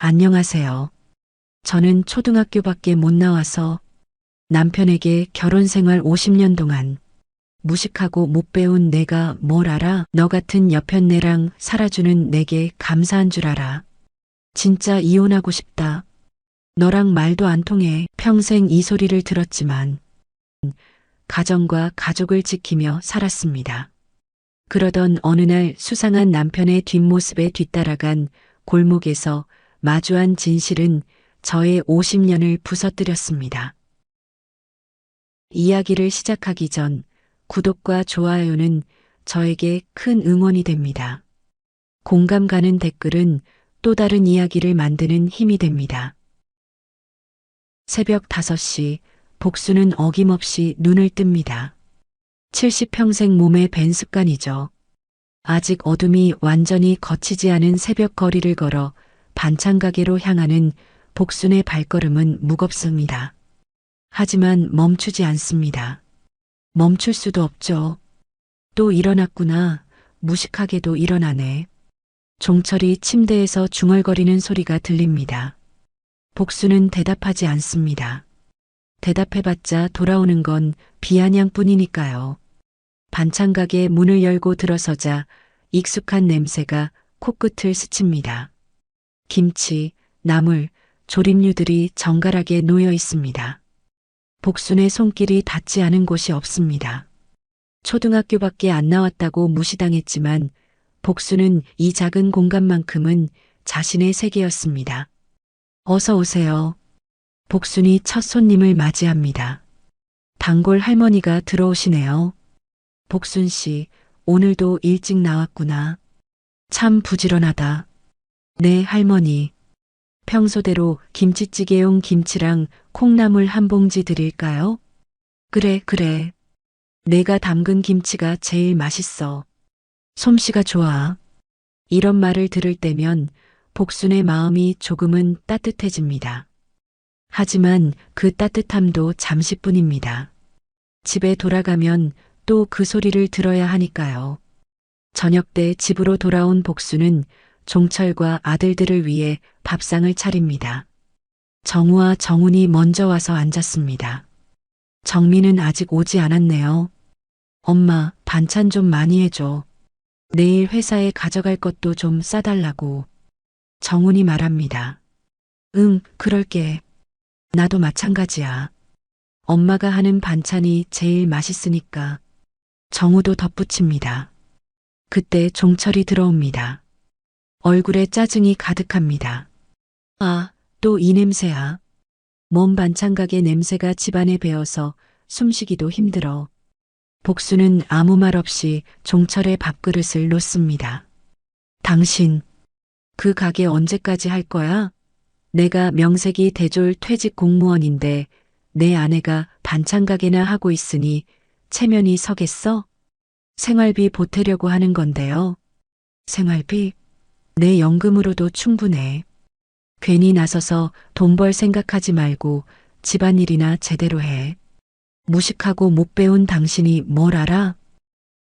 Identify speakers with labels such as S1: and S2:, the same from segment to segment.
S1: 안녕하세요. 저는 초등학교밖에 못 나와서 남편에게 결혼 생활 50년 동안 무식하고 못 배운 내가 뭘 알아? 너 같은 여편네랑 살아주는 내게 감사한 줄 알아. 진짜 이혼하고 싶다. 너랑 말도 안 통해. 평생 이 소리를 들었지만 가정과 가족을 지키며 살았습니다. 그러던 어느 날 수상한 남편의 뒷모습에 뒤따라간 골목에서 마주한 진실은 저의 50년을 부서뜨렸습니다. 이야기를 시작하기 전 구독과 좋아요는 저에게 큰 응원이 됩니다. 공감 가는 댓글은 또 다른 이야기를 만드는 힘이 됩니다. 새벽 5시 복수는 어김없이 눈을 뜹니다. 70평생 몸에 밴 습관이죠. 아직 어둠이 완전히 걷히지 않은 새벽 거리를 걸어 반찬 가게로 향하는 복순의 발걸음은 무겁습니다. 하지만 멈추지 않습니다. 멈출 수도 없죠. 또 일어났구나. 무식하게도 일어나네. 종철이 침대에서 중얼거리는 소리가 들립니다. 복수는 대답하지 않습니다. 대답해봤자 돌아오는 건 비아냥뿐이니까요. 반찬 가게 문을 열고 들어서자 익숙한 냄새가 코끝을 스칩니다. 김치, 나물, 조림류들이 정갈하게 놓여 있습니다. 복순의 손길이 닿지 않은 곳이 없습니다. 초등학교밖에 안 나왔다고 무시당했지만 복순은 이 작은 공간만큼은 자신의 세계였습니다. 어서 오세요. 복순이 첫 손님을 맞이합니다. 단골 할머니가 들어오시네요. 복순 씨, 오늘도 일찍 나왔구나. 참 부지런하다. 네, 할머니. 평소대로 김치찌개용 김치랑 콩나물 한 봉지 드릴까요? 그래. 내가 담근 김치가 제일 맛있어. 솜씨가 좋아. 이런 말을 들을 때면 복순의 마음이 조금은 따뜻해집니다. 하지만 그 따뜻함도 잠시뿐입니다. 집에 돌아가면 또 그 소리를 들어야 하니까요. 저녁 때 집으로 돌아온 복수는 종철과 아들들을 위해 밥상을 차립니다. 정우와 정훈이 먼저 와서 앉았습니다. 정민은 아직 오지 않았네요. 엄마, 반찬 좀 많이 해줘. 내일 회사에 가져갈 것도 좀 싸달라고. 정훈이 말합니다. 응, 그럴게. 나도 마찬가지야. 엄마가 하는 반찬이 제일 맛있으니까. 정우도 덧붙입니다. 그때 종철이 들어옵니다. 얼굴에 짜증이 가득합니다. 아, 또 이 냄새야. 먼 반찬 가게 냄새가 집안에 배어서 숨쉬기도 힘들어. 복수는 아무 말 없이 종철의 밥그릇을 놓습니다. 당신, 그 가게 언제까지 할 거야? 내가 명색이 대졸 퇴직 공무원인데 내 아내가 반찬 가게나 하고 있으니 체면이 서겠어? 생활비 보태려고 하는 건데요. 생활비? 내 연금으로도 충분해. 괜히 나서서 돈 벌 생각하지 말고 집안일이나 제대로 해. 무식하고 못 배운 당신이 뭘 알아?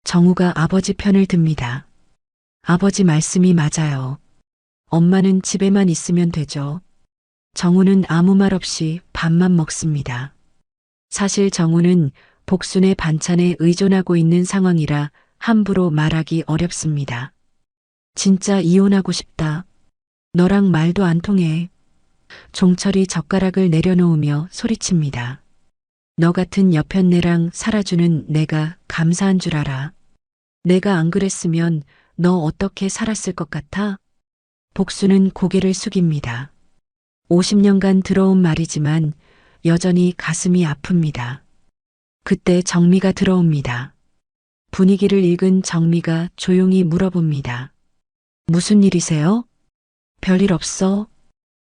S1: 정우가 아버지 편을 듭니다. 아버지 말씀이 맞아요. 엄마는 집에만 있으면 되죠. 정우는 아무 말 없이 밥만 먹습니다. 사실 정우는 복순의 반찬에 의존하고 있는 상황이라 함부로 말하기 어렵습니다. 진짜 이혼하고 싶다. 너랑 말도 안 통해. 종철이 젓가락을 내려놓으며 소리칩니다. 너 같은 여편네랑 살아주는 내가 감사한 줄 알아. 내가 안 그랬으면 너 어떻게 살았을 것 같아? 복수는 고개를 숙입니다. 50년간 들어온 말이지만 여전히 가슴이 아픕니다. 그때 정미가 들어옵니다. 분위기를 읽은 정미가 조용히 물어봅니다. 무슨 일이세요? 별일 없어.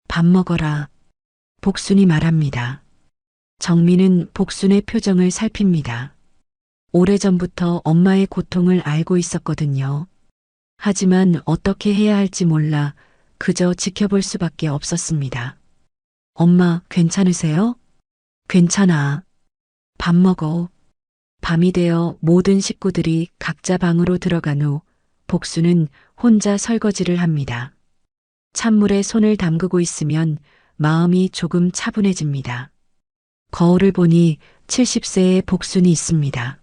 S1: 밥 먹어라. 복순이 말합니다. 정미는 복순의 표정을 살핍니다. 오래전부터 엄마의 고통을 알고 있었거든요. 하지만 어떻게 해야 할지 몰라 그저 지켜볼 수밖에 없었습니다. 엄마, 괜찮으세요? 괜찮아. 밥 먹어. 밤이 되어 모든 식구들이 각자 방으로 들어간 후 복수는 혼자 설거지를 합니다. 찬물에 손을 담그고 있으면 마음이 조금 차분해집니다. 거울을 보니 70세의 복순이 있습니다.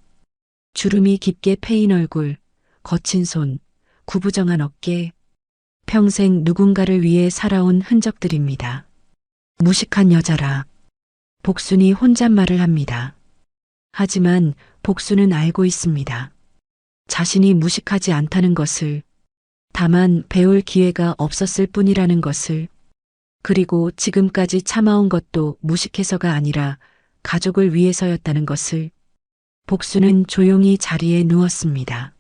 S1: 주름이 깊게 패인 얼굴, 거친 손, 구부정한 어깨, 평생 누군가를 위해 살아온 흔적들입니다. 무식한 여자라. 복순이 혼잣말을 합니다. 하지만 복순은 알고 있습니다. 자신이 무식하지 않다는 것을, 다만 배울 기회가 없었을 뿐이라는 것을, 그리고 지금까지 참아온 것도 무식해서가 아니라 가족을 위해서였다는 것을. 복순은 조용히 자리에 누웠습니다.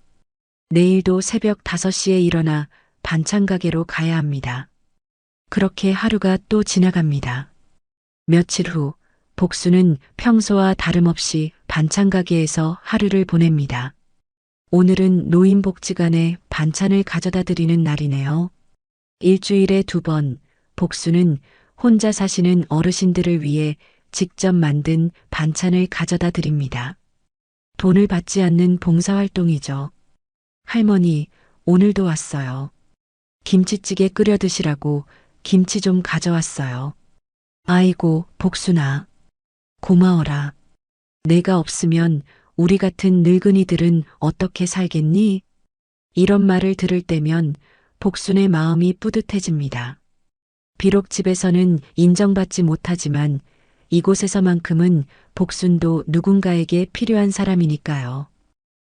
S1: 내일도 새벽 5시에 일어나 반찬 가게로 가야 합니다. 그렇게 하루가 또 지나갑니다. 며칠 후 복순은 평소와 다름없이 반찬 가게에서 하루를 보냅니다. 오늘은 노인복지관에 반찬을 가져다 드리는 날이네요. 일주일에 2번 복순은 혼자 사시는 어르신들을 위해 직접 만든 반찬을 가져다 드립니다. 돈을 받지 않는 봉사활동이죠. 할머니, 오늘도 왔어요. 김치찌개 끓여 드시라고 김치 좀 가져왔어요. 아이고, 복순아. 고마워라. 내가 없으면 우리 같은 늙은이들은 어떻게 살겠니? 이런 말을 들을 때면 복순의 마음이 뿌듯해집니다. 비록 집에서는 인정받지 못하지만 이곳에서만큼은 복순도 누군가에게 필요한 사람이니까요.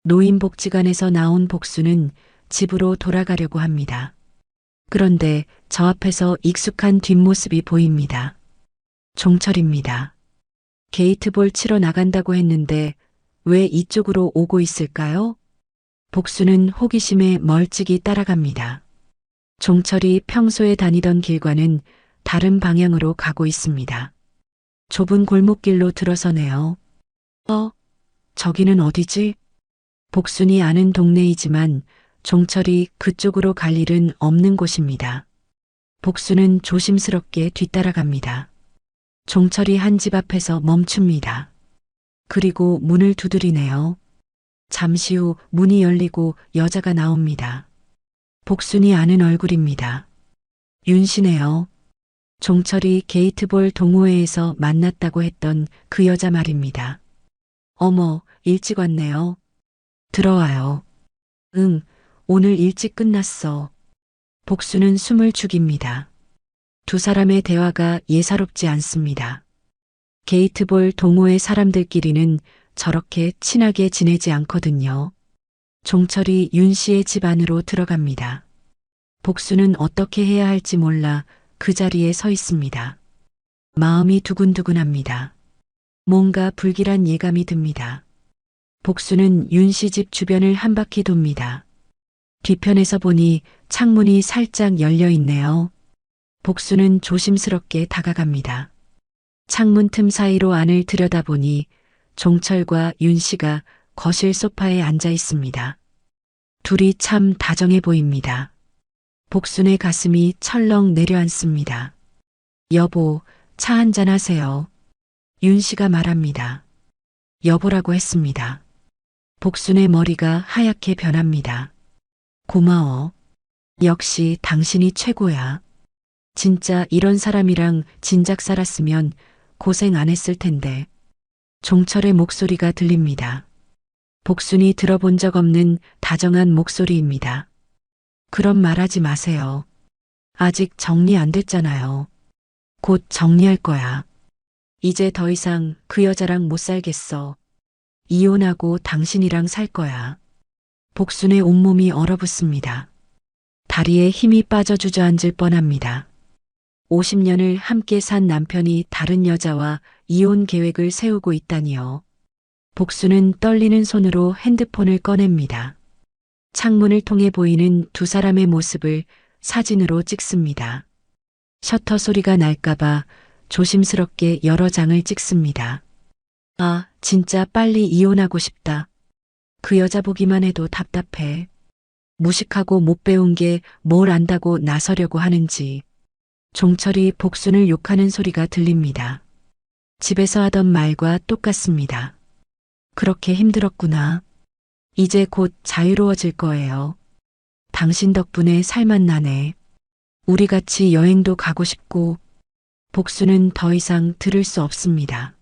S1: 노인복지관에서 나온 복순은 집으로 돌아가려고 합니다. 그런데 저 앞에서 익숙한 뒷모습이 보입니다. 종철입니다. 게이트볼 치러 나간다고 했는데 왜 이쪽으로 오고 있을까요? 복순은 호기심에 멀찍이 따라갑니다. 종철이 평소에 다니던 길과는 다른 방향으로 가고 있습니다. 좁은 골목길로 들어서네요. 저기는 어디지? 복순이 아는 동네이지만 종철이 그쪽으로 갈 일은 없는 곳입니다. 복순은 조심스럽게 뒤따라갑니다. 종철이 한 집 앞에서 멈춥니다. 그리고 문을 두드리네요. 잠시 후 문이 열리고 여자가 나옵니다. 복순이 아는 얼굴입니다. 윤씨네요. 종철이 게이트볼 동호회에서 만났다고 했던 그 여자 말입니다. 어머, 일찍 왔네요. 들어와요. 응, 오늘 일찍 끝났어. 복순은 숨을 죽입니다. 두 사람의 대화가 예사롭지 않습니다. 게이트볼 동호회 사람들끼리는 저렇게 친하게 지내지 않거든요. 종철이 윤 씨의 집 안으로 들어갑니다. 복순은 어떻게 해야 할지 몰라 그 자리에 서 있습니다. 마음이 두근두근합니다. 뭔가 불길한 예감이 듭니다. 복순은 윤 씨 집 주변을 한 바퀴 돕니다. 뒤편에서 보니 창문이 살짝 열려 있네요. 복순은 조심스럽게 다가갑니다. 창문 틈 사이로 안을 들여다보니 종철과 윤 씨가 거실 소파에 앉아 있습니다. 둘이 참 다정해 보입니다. 복순의 가슴이 철렁 내려앉습니다. 여보, 차 한잔 하세요. 윤 씨가 말합니다. 여보라고 했습니다. 복순의 머리가 하얗게 변합니다. 고마워. 역시 당신이 최고야. 진짜 이런 사람이랑 진작 살았으면 고생 안 했을 텐데. 종철의 목소리가 들립니다. 복순이 들어본 적 없는 다정한 목소리입니다. 그런 말 하지 마세요. 아직 정리 안 됐잖아요. 곧 정리할 거야. 이제 더 이상 그 여자랑 못 살겠어. 이혼하고 당신이랑 살 거야. 복순의 온몸이 얼어붙습니다. 다리에 힘이 빠져 주저앉을 뻔합니다. 50년을 함께 산 남편이 다른 여자와 이혼 계획을 세우고 있다니요. 복순은 떨리는 손으로 핸드폰을 꺼냅니다. 창문을 통해 보이는 두 사람의 모습을 사진으로 찍습니다. 셔터 소리가 날까봐 조심스럽게 여러 장을 찍습니다. 아, 진짜 빨리 이혼하고 싶다. 그 여자 보기만 해도 답답해. 무식하고 못 배운 게 뭘 안다고 나서려고 하는지. 종철이 복순을 욕하는 소리가 들립니다. 집에서 하던 말과 똑같습니다. 그렇게 힘들었구나. 이제 곧 자유로워질 거예요. 당신 덕분에 살맛 나네. 우리 같이 여행도 가고 싶고 복수는 더 이상 들을 수 없습니다.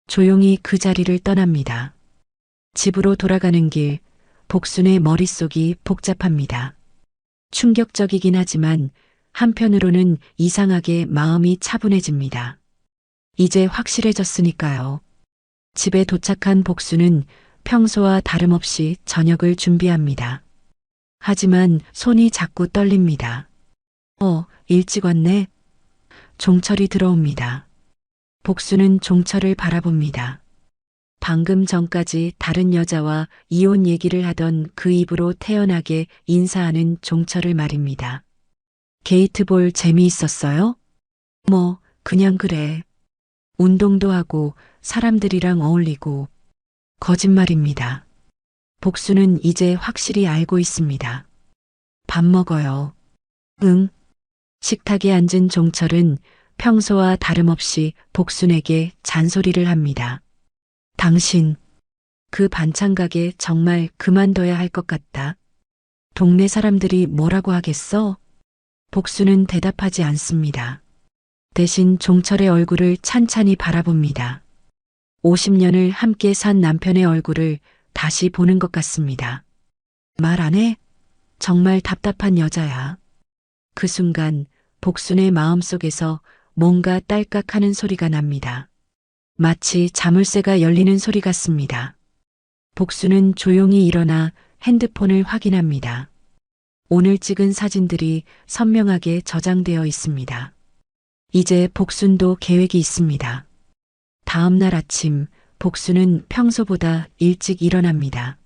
S1: 조용히 그 자리를 떠납니다. 집으로 돌아가는 길, 복순의 머릿속이 복잡합니다. 충격적이긴 하지만 한편으로는 이상하게 마음이 차분해집니다. 이제 확실해졌으니까요. 집에 도착한 복수는 평소와 다름없이 저녁을 준비합니다. 하지만 손이 자꾸 떨립니다. 일찍 왔네. 종철이 들어옵니다. 복수는 종철을 바라봅니다. 방금 전까지 다른 여자와 이혼 얘기를 하던 그 입으로 태연하게 인사하는 종철을 말입니다. 게이트볼 재미있었어요? 그냥 그래. 운동도 하고 사람들이랑 어울리고. 거짓말입니다. 복수는 이제 확실히 알고 있습니다. 밥 먹어요. 응. 식탁에 앉은 종철은 평소와 다름없이 복순에게 잔소리를 합니다. 당신, 그 반찬 가게 정말 그만둬야 할 것 같다. 동네 사람들이 뭐라고 하겠어? 복수는 대답하지 않습니다. 대신 종철의 얼굴을 찬찬히 바라봅니다. 50년을 함께 산 남편의 얼굴을 다시 보는 것 같습니다. 말 안 해? 정말 답답한 여자야. 그 순간 복순의 마음속에서 뭔가 딸깍하는 소리가 납니다. 마치 자물쇠가 열리는 소리 같습니다. 복수는 조용히 일어나 핸드폰을 확인합니다. 오늘 찍은 사진들이 선명하게 저장되어 있습니다. 이제 복순도 계획이 있습니다. 다음 날 아침 복수는 평소보다 일찍 일어납니다.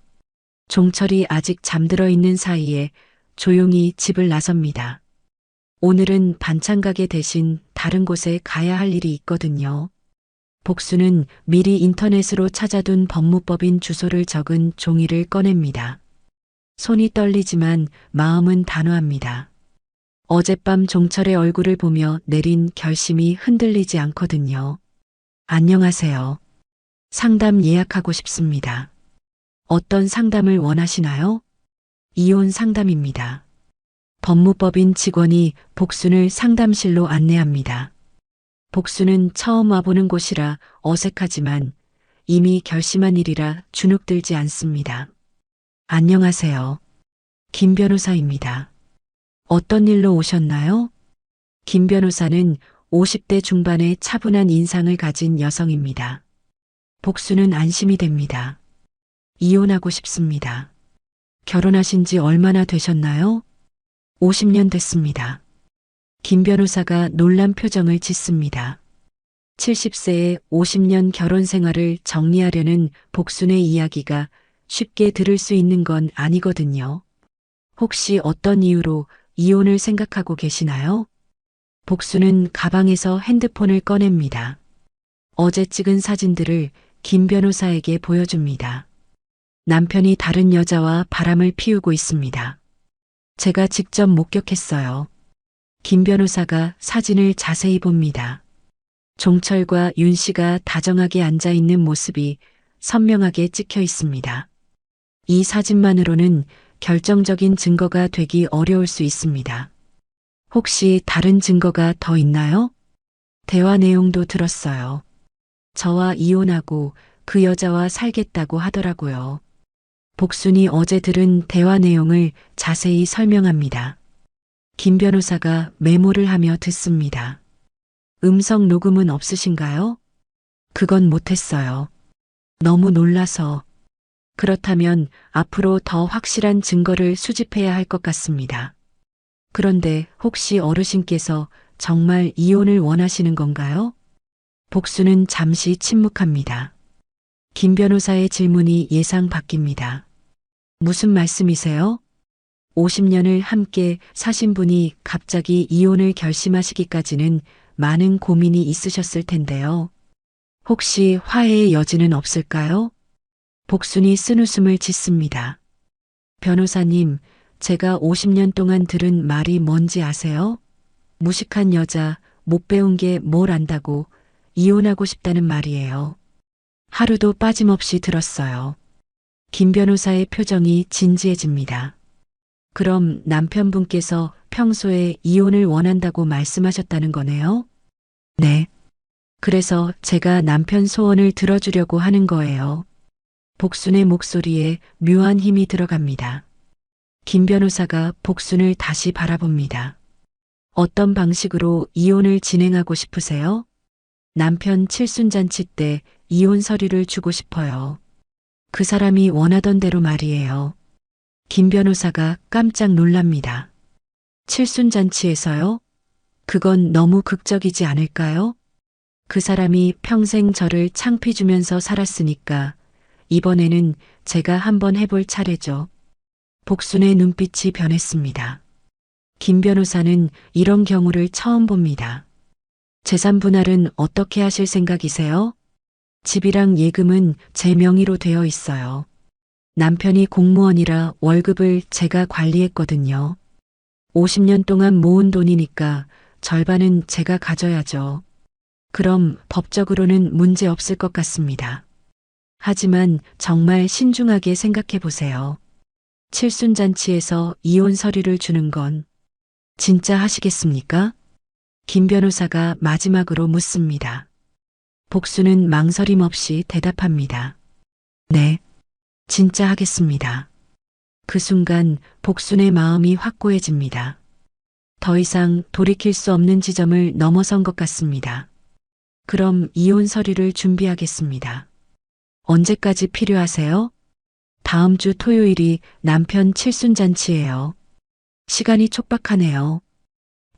S1: 종철이 아직 잠들어 있는 사이에 조용히 집을 나섭니다. 오늘은 반찬 가게 대신 다른 곳에 가야 할 일이 있거든요. 복수는 미리 인터넷으로 찾아둔 법무법인 주소를 적은 종이를 꺼냅니다. 손이 떨리지만 마음은 단호합니다. 어젯밤 종철의 얼굴을 보며 내린 결심이 흔들리지 않거든요. 안녕하세요. 상담 예약하고 싶습니다. 어떤 상담을 원하시나요? 이혼 상담입니다. 법무법인 직원이 복순을 상담실로 안내합니다. 복수는 처음 와보는 곳이라 어색하지만 이미 결심한 일이라 주눅들지 않습니다. 안녕하세요. 김 변호사입니다. 어떤 일로 오셨나요? 김 변호사는 50대 중반의 차분한 인상을 가진 여성입니다. 복수는 안심이 됩니다. 이혼하고 싶습니다. 결혼하신 지 얼마나 되셨나요? 50년 됐습니다. 김 변호사가 놀란 표정을 짓습니다. 70세의 50년 결혼 생활을 정리하려는 복순의 이야기가 쉽게 들을 수 있는 건 아니거든요. 혹시 어떤 이유로 이혼을 생각하고 계시나요? 복순은 가방에서 핸드폰을 꺼냅니다. 어제 찍은 사진들을 김 변호사에게 보여줍니다. 남편이 다른 여자와 바람을 피우고 있습니다. 제가 직접 목격했어요. 김 변호사가 사진을 자세히 봅니다. 종철과 윤 씨가 다정하게 앉아 있는 모습이 선명하게 찍혀 있습니다. 이 사진만으로는 결정적인 증거가 되기 어려울 수 있습니다. 혹시 다른 증거가 더 있나요? 대화 내용도 들었어요. 저와 이혼하고 그 여자와 살겠다고 하더라고요. 복순이 어제 들은 대화 내용을 자세히 설명합니다. 김 변호사가 메모를 하며 듣습니다. 음성 녹음은 없으신가요? 그건 못했어요. 너무 놀라서. 그렇다면 앞으로 더 확실한 증거를 수집해야 할 것 같습니다. 그런데 혹시 어르신께서 정말 이혼을 원하시는 건가요? 복수는 잠시 침묵합니다. 김 변호사의 질문이 예상 바뀝니다. 무슨 말씀이세요? 50년을 함께 사신 분이 갑자기 이혼을 결심하시기까지는 많은 고민이 있으셨을 텐데요. 혹시 화해의 여지는 없을까요? 복순이 쓴웃음을 짓습니다. 변호사님, 제가 50년 동안 들은 말이 뭔지 아세요? 무식한 여자, 못 배운 게 뭘 안다고 이혼하고 싶다는 말이에요. 하루도 빠짐없이 들었어요. 김 변호사의 표정이 진지해집니다. 그럼 남편분께서 평소에 이혼을 원한다고 말씀하셨다는 거네요? 네. 그래서 제가 남편 소원을 들어주려고 하는 거예요. 복순의 목소리에 묘한 힘이 들어갑니다. 김 변호사가 복순을 다시 바라봅니다. 어떤 방식으로 이혼을 진행하고 싶으세요? 남편 칠순잔치 때 이혼 서류를 주고 싶어요. 그 사람이 원하던 대로 말이에요. 김 변호사가 깜짝 놀랍니다. 칠순잔치에서요? 그건 너무 극적이지 않을까요? 그 사람이 평생 저를 창피 주면서 살았으니까 이번에는 제가 한번 해볼 차례죠. 복순의 눈빛이 변했습니다. 김 변호사는 이런 경우를 처음 봅니다. 재산 분할은 어떻게 하실 생각이세요? 집이랑 예금은 제 명의로 되어 있어요. 남편이 공무원이라 월급을 제가 관리했거든요. 50년 동안 모은 돈이니까 절반은 제가 가져야죠. 그럼 법적으로는 문제 없을 것 같습니다. 하지만 정말 신중하게 생각해 보세요. 칠순잔치에서 이혼 서류를 주는 건 진짜 하시겠습니까? 김 변호사가 마지막으로 묻습니다. 복수는 망설임 없이 대답합니다. 네, 진짜 하겠습니다. 그 순간 복순의 마음이 확고해집니다. 더 이상 돌이킬 수 없는 지점을 넘어선 것 같습니다. 그럼 이혼 서류를 준비하겠습니다. 언제까지 필요하세요? 다음 주 토요일이 남편 칠순잔치예요. 시간이 촉박하네요.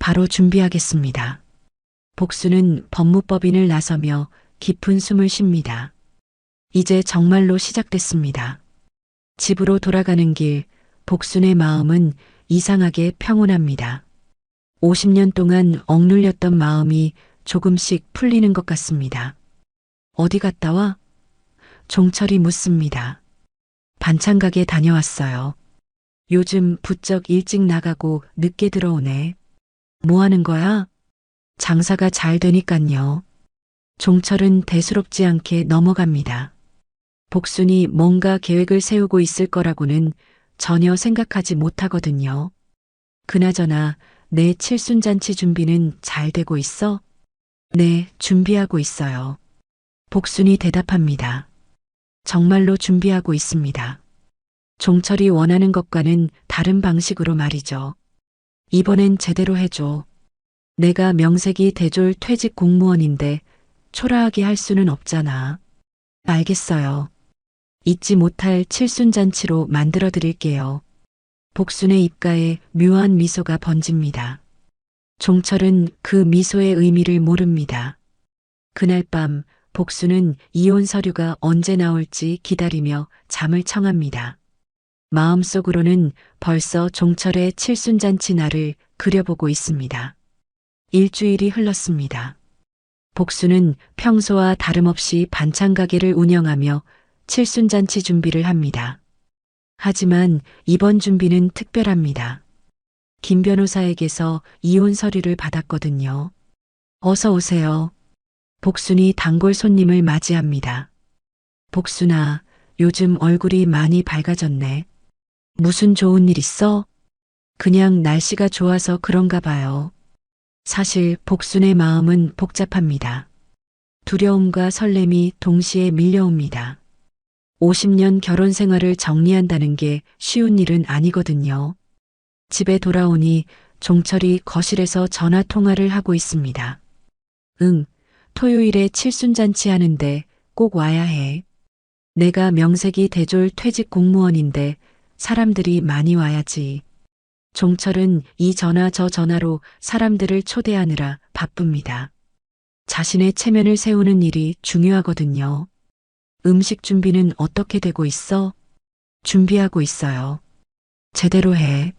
S1: 바로 준비하겠습니다. 복수는 법무법인을 나서며 깊은 숨을 쉽니다. 이제 정말로 시작됐습니다. 집으로 돌아가는 길, 복순의 마음은 이상하게 평온합니다. 50년 동안 억눌렸던 마음이 조금씩 풀리는 것 같습니다. 어디 갔다 와? 종철이 묻습니다. 반찬 가게 다녀왔어요. 요즘 부쩍 일찍 나가고 늦게 들어오네. 뭐 하는 거야? 장사가 잘 되니깐요. 종철은 대수롭지 않게 넘어갑니다. 복순이 뭔가 계획을 세우고 있을 거라고는 전혀 생각하지 못하거든요. 그나저나 내 칠순잔치 준비는 잘 되고 있어? 네, 준비하고 있어요. 복순이 대답합니다. 정말로 준비하고 있습니다. 종철이 원하는 것과는 다른 방식으로 말이죠. 이번엔 제대로 해줘. 내가 명색이 대졸 퇴직 공무원인데 초라하게 할 수는 없잖아. 알겠어요. 잊지 못할 칠순잔치로 만들어 드릴게요. 복순의 입가에 묘한 미소가 번집니다. 종철은 그 미소의 의미를 모릅니다. 그날 밤 복순은 이혼 서류가 언제 나올지 기다리며 잠을 청합니다. 마음속으로는 벌써 종철의 칠순잔치 날을 그려보고 있습니다. 일주일이 흘렀습니다. 복순은 평소와 다름없이 반찬 가게를 운영하며 칠순잔치 준비를 합니다. 하지만 이번 준비는 특별합니다. 김 변호사에게서 이혼 서류를 받았거든요. 어서 오세요. 복순이 단골 손님을 맞이합니다. 복순아, 요즘 얼굴이 많이 밝아졌네. 무슨 좋은 일 있어? 그냥 날씨가 좋아서 그런가 봐요. 사실 복순의 마음은 복잡합니다. 두려움과 설렘이 동시에 밀려옵니다. 50년 결혼 생활을 정리한다는 게 쉬운 일은 아니거든요. 집에 돌아오니 종철이 거실에서 전화 통화를 하고 있습니다. 응, 토요일에 칠순잔치 하는데 꼭 와야 해. 내가 명색이 대졸 퇴직 공무원인데 사람들이 많이 와야지. 종철은 이 전화 저 전화로 사람들을 초대하느라 바쁩니다. 자신의 체면을 세우는 일이 중요하거든요. 음식 준비는 어떻게 되고 있어? 준비하고 있어요. 제대로 해.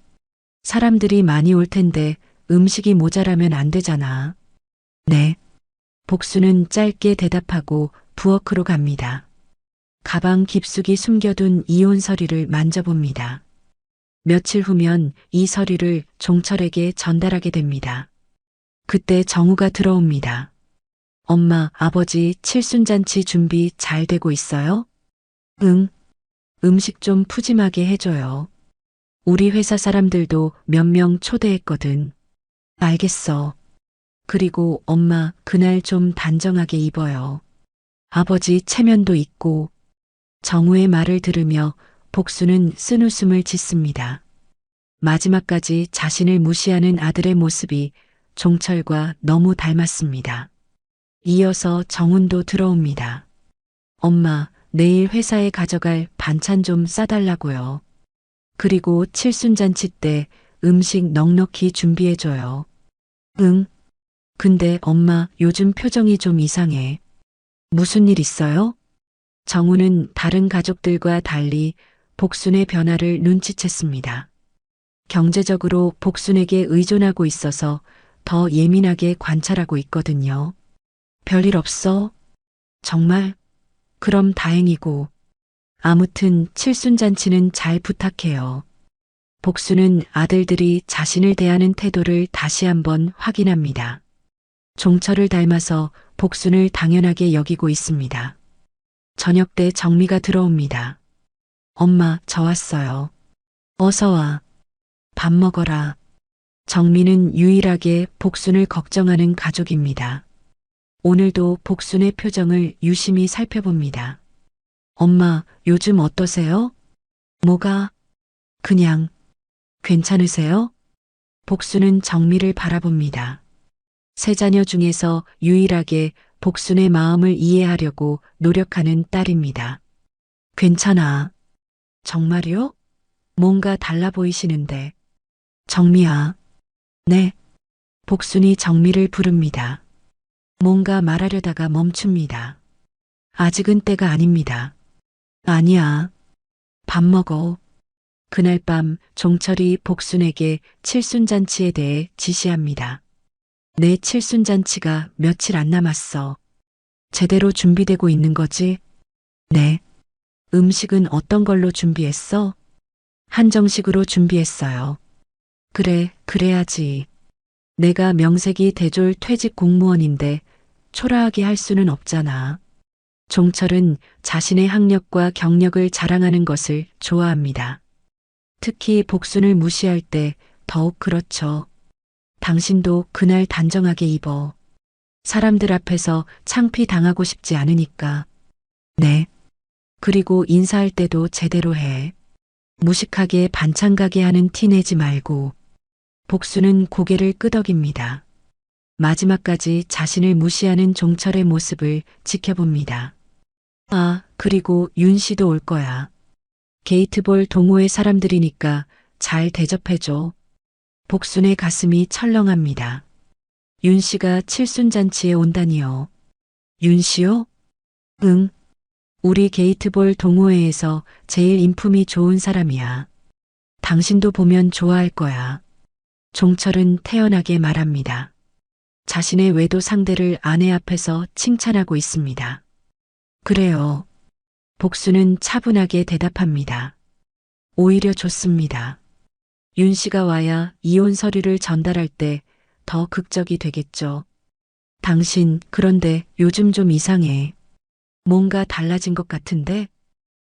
S1: 사람들이 많이 올 텐데 음식이 모자라면 안 되잖아. 네. 복수는 짧게 대답하고 부엌으로 갑니다. 가방 깊숙이 숨겨둔 이혼 서류를 만져봅니다. 며칠 후면 이 서류를 종철에게 전달하게 됩니다. 그때 정우가 들어옵니다. 엄마, 아버지 칠순잔치 준비 잘 되고 있어요? 응. 음식 좀 푸짐하게 해줘요. 우리 회사 사람들도 몇 명 초대했거든. 알겠어. 그리고 엄마, 그날 좀 단정하게 입어요. 아버지 체면도 있고. 정우의 말을 들으며 복수는 쓴웃음을 짓습니다. 마지막까지 자신을 무시하는 아들의 모습이 종철과 너무 닮았습니다. 이어서 정훈도 들어옵니다. 엄마, 내일 회사에 가져갈 반찬 좀 싸달라고요. 그리고 칠순잔치 때 음식 넉넉히 준비해줘요. 응. 근데 엄마, 요즘 표정이 좀 이상해. 무슨 일 있어요? 정우는 다른 가족들과 달리 복순의 변화를 눈치챘습니다. 경제적으로 복순에게 의존하고 있어서 더 예민하게 관찰하고 있거든요. 별일 없어? 정말? 그럼 다행이고. 아무튼 칠순잔치는 잘 부탁해요. 복수는 아들들이 자신을 대하는 태도를 다시 한번 확인합니다. 종철을 닮아서 복순을 당연하게 여기고 있습니다. 저녁 때 정미가 들어옵니다. 엄마, 저 왔어요. 어서 와. 밥 먹어라. 정미는 유일하게 복순을 걱정하는 가족입니다. 오늘도 복순의 표정을 유심히 살펴봅니다. 엄마, 요즘 어떠세요? 뭐가? 그냥. 괜찮으세요? 복순은 정미를 바라봅니다. 세 자녀 중에서 유일하게 복순의 마음을 이해하려고 노력하는 딸입니다. 괜찮아. 정말요? 뭔가 달라 보이시는데. 정미야. 네. 복순이 정미를 부릅니다. 뭔가 말하려다가 멈춥니다. 아직은 때가 아닙니다. 아니야. 밥 먹어. 그날 밤 종철이 복순에게 칠순잔치에 대해 지시합니다. 내 칠순잔치가 며칠 안 남았어. 제대로 준비되고 있는 거지? 네. 음식은 어떤 걸로 준비했어? 한정식으로 준비했어요. 그래, 그래야지. 내가 명색이 대졸 퇴직 공무원인데 초라하게 할 수는 없잖아. 종철은 자신의 학력과 경력을 자랑하는 것을 좋아합니다. 특히 복순을 무시할 때 더욱 그렇죠. 당신도 그날 단정하게 입어. 사람들 앞에서 창피 당하고 싶지 않으니까. 네. 그리고 인사할 때도 제대로 해. 무식하게 반찬 가게 하는 티 내지 말고. 복수는 고개를 끄덕입니다. 마지막까지 자신을 무시하는 종철의 모습을 지켜봅니다. 아, 그리고 윤 씨도 올 거야. 게이트볼 동호회 사람들이니까 잘 대접해줘. 복순의 가슴이 철렁합니다. 윤 씨가 칠순잔치에 온다니요. 윤 씨요? 응. 우리 게이트볼 동호회에서 제일 인품이 좋은 사람이야. 당신도 보면 좋아할 거야. 종철은 태연하게 말합니다. 자신의 외도 상대를 아내 앞에서 칭찬하고 있습니다. 그래요. 복수는 차분하게 대답합니다. 오히려 좋습니다. 윤 씨가 와야 이혼 서류를 전달할 때 더 극적이 되겠죠. 당신, 그런데 요즘 좀 이상해. 뭔가 달라진 것 같은데?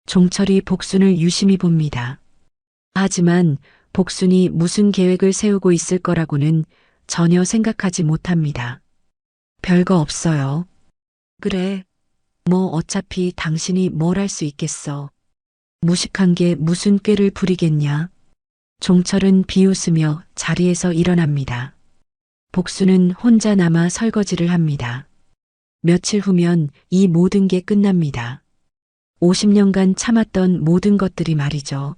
S1: 종철이 복순을 유심히 봅니다. 하지만 복순이 무슨 계획을 세우고 있을 거라고는 전혀 생각하지 못합니다. 별거 없어요. 그래. 뭐 어차피 당신이 뭘 할 수 있겠어. 무식한 게 무슨 꾀를 부리겠냐. 종철은 비웃으며 자리에서 일어납니다. 복수는 혼자 남아 설거지를 합니다. 며칠 후면 이 모든 게 끝납니다. 50년간 참았던 모든 것들이 말이죠.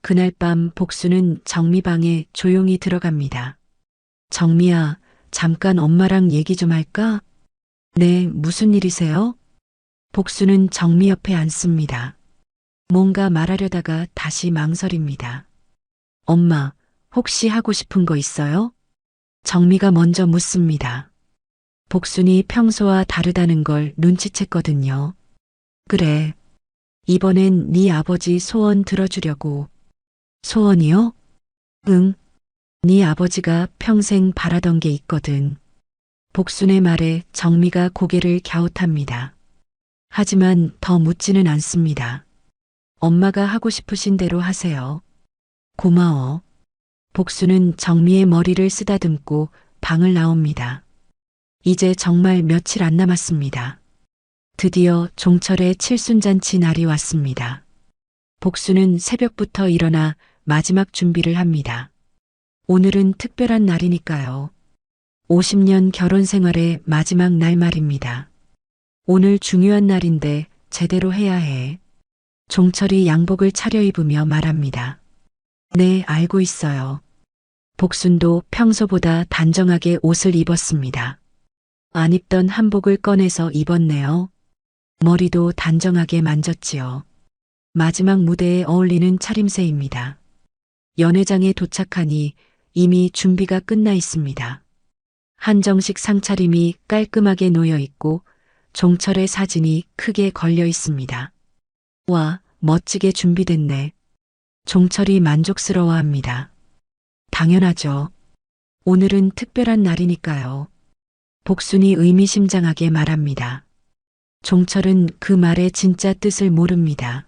S1: 그날 밤 복수는 정미방에 조용히 들어갑니다. 정미야, 잠깐 엄마랑 얘기 좀 할까? 네, 무슨 일이세요? 복수는 정미 옆에 앉습니다. 뭔가 말하려다가 다시 망설입니다. 엄마, 혹시 하고 싶은 거 있어요? 정미가 먼저 묻습니다. 복순이 평소와 다르다는 걸 눈치챘거든요. 그래. 이번엔 네 아버지 소원 들어주려고. 소원이요? 응. 네 아버지가 평생 바라던 게 있거든. 복순의 말에 정미가 고개를 갸웃합니다. 하지만 더 묻지는 않습니다. 엄마가 하고 싶으신 대로 하세요. 고마워. 복수는 정미의 머리를 쓰다듬고 방을 나옵니다. 이제 정말 며칠 안 남았습니다. 드디어 종철의 칠순잔치 날이 왔습니다. 복수는 새벽부터 일어나 마지막 준비를 합니다. 오늘은 특별한 날이니까요. 50년 결혼 생활의 마지막 날 말입니다. 오늘 중요한 날인데 제대로 해야 해. 종철이 양복을 차려입으며 말합니다. 네, 알고 있어요. 복순도 평소보다 단정하게 옷을 입었습니다. 안 입던 한복을 꺼내서 입었네요. 머리도 단정하게 만졌지요. 마지막 무대에 어울리는 차림새입니다. 연회장에 도착하니 이미 준비가 끝나 있습니다. 한정식 상차림이 깔끔하게 놓여 있고 종철의 사진이 크게 걸려 있습니다. 와, 멋지게 준비됐네. 종철이 만족스러워합니다. 당연하죠. 오늘은 특별한 날이니까요. 복순이 의미심장하게 말합니다. 종철은 그 말의 진짜 뜻을 모릅니다.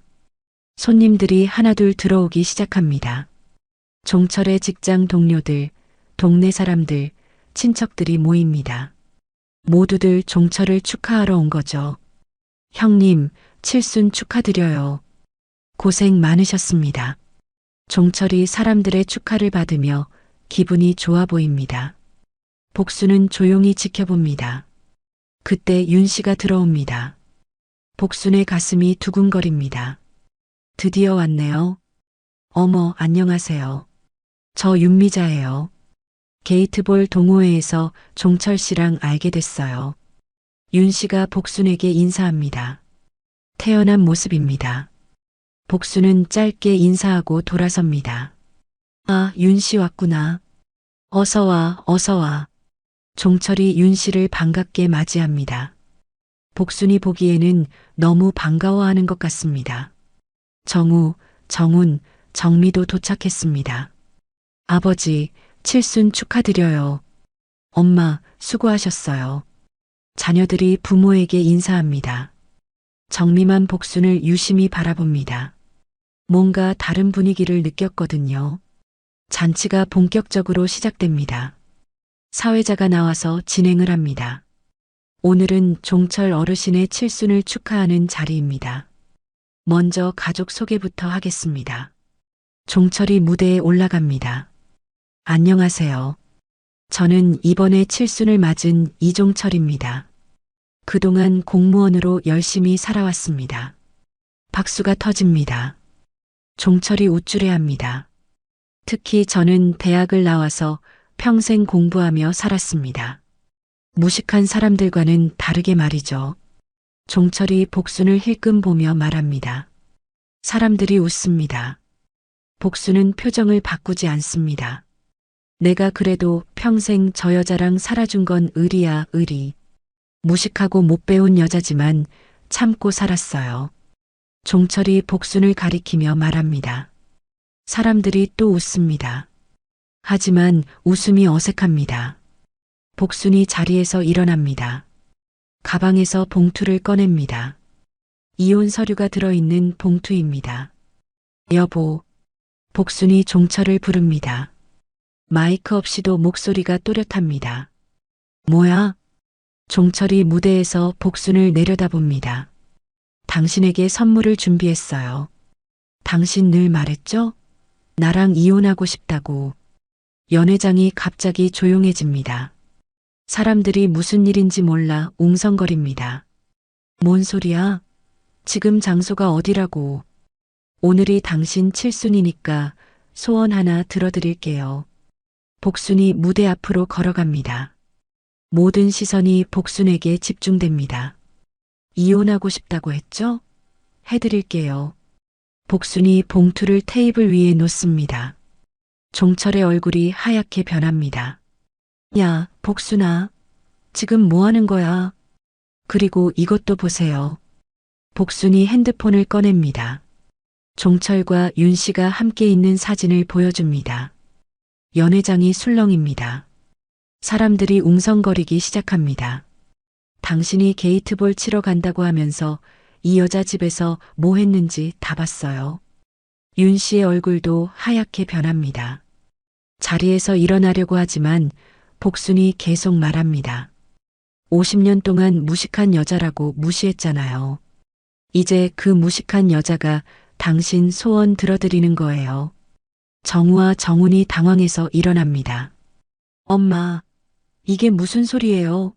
S1: 손님들이 하나둘 들어오기 시작합니다. 종철의 직장 동료들, 동네 사람들, 친척들이 모입니다. 모두들 종철을 축하하러 온 거죠. 형님, 칠순 축하드려요. 고생 많으셨습니다. 종철이 사람들의 축하를 받으며 기분이 좋아 보입니다. 복수는 조용히 지켜봅니다. 그때 윤 씨가 들어옵니다. 복순의 가슴이 두근거립니다. 드디어 왔네요. 어머, 안녕하세요. 저 윤미자예요. 게이트볼 동호회에서 종철 씨랑 알게 됐어요. 윤 씨가 복순에게 인사합니다. 태어난 모습입니다. 복순은 짧게 인사하고 돌아섭니다. 아, 윤 씨 왔구나. 어서 와, 어서 와. 종철이 윤 씨를 반갑게 맞이합니다. 복순이 보기에는 너무 반가워하는 것 같습니다. 정우, 정훈, 정미도 도착했습니다. 아버지, 칠순 축하드려요. 엄마, 수고하셨어요. 자녀들이 부모에게 인사합니다. 정미만 복순을 유심히 바라봅니다. 뭔가 다른 분위기를 느꼈거든요. 잔치가 본격적으로 시작됩니다. 사회자가 나와서 진행을 합니다. 오늘은 종철 어르신의 칠순을 축하하는 자리입니다. 먼저 가족 소개부터 하겠습니다. 종철이 무대에 올라갑니다. 안녕하세요. 저는 이번에 칠순을 맞은 이종철입니다. 그동안 공무원으로 열심히 살아왔습니다. 박수가 터집니다. 종철이 우쭐해합니다. 특히 저는 대학을 나와서 평생 공부하며 살았습니다. 무식한 사람들과는 다르게 말이죠. 종철이 복순을 힐끔 보며 말합니다. 사람들이 웃습니다. 복순은 표정을 바꾸지 않습니다. 내가 그래도 평생 저 여자랑 살아준 건 의리야, 의리. 무식하고 못 배운 여자지만 참고 살았어요. 종철이 복순을 가리키며 말합니다. 사람들이 또 웃습니다. 하지만 웃음이 어색합니다. 복순이 자리에서 일어납니다. 가방에서 봉투를 꺼냅니다. 이혼 서류가 들어있는 봉투입니다. 여보. 복순이 종철을 부릅니다. 마이크 없이도 목소리가 또렷합니다. 뭐야? 종철이 무대에서 복순을 내려다봅니다. 당신에게 선물을 준비했어요. 당신 늘 말했죠? 나랑 이혼하고 싶다고. 연회장이 갑자기 조용해집니다. 사람들이 무슨 일인지 몰라 웅성거립니다. 뭔 소리야? 지금 장소가 어디라고? 오늘이 당신 칠순이니까 소원 하나 들어드릴게요. 복순이 무대 앞으로 걸어갑니다. 모든 시선이 복순에게 집중됩니다. 이혼하고 싶다고 했죠? 해드릴게요. 복순이 봉투를 테이블 위에 놓습니다. 종철의 얼굴이 하얗게 변합니다. 야, 복순아. 지금 뭐 하는 거야? 그리고 이것도 보세요. 복순이 핸드폰을 꺼냅니다. 종철과 윤 씨가 함께 있는 사진을 보여줍니다. 연회장이 술렁입니다. 사람들이 웅성거리기 시작합니다. 당신이 게이트볼 치러 간다고 하면서 이 여자 집에서 뭐 했는지 다 봤어요. 윤 씨의 얼굴도 하얗게 변합니다. 자리에서 일어나려고 하지만 복순이 계속 말합니다. 50년 동안 무식한 여자라고 무시했잖아요. 이제 그 무식한 여자가 당신 소원 들어드리는 거예요. 정우와 정훈이 당황해서 일어납니다. 엄마, 이게 무슨 소리예요?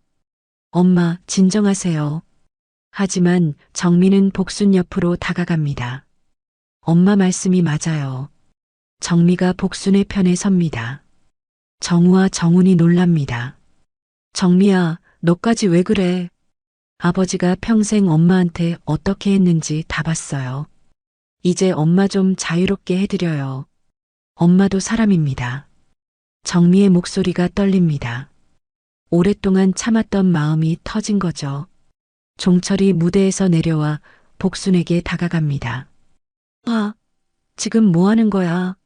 S1: 엄마, 진정하세요. 하지만 정미는 복순 옆으로 다가갑니다. 엄마 말씀이 맞아요. 정미가 복순의 편에 섭니다. 정우와 정훈이 놀랍니다. 정미야, 너까지 왜 그래? 아버지가 평생 엄마한테 어떻게 했는지 다 봤어요. 이제 엄마 좀 자유롭게 해드려요. 엄마도 사람입니다. 정미의 목소리가 떨립니다. 오랫동안 참았던 마음이 터진 거죠. 종철이 무대에서 내려와 복순에게 다가갑니다. 아, 지금 뭐 하는 거야?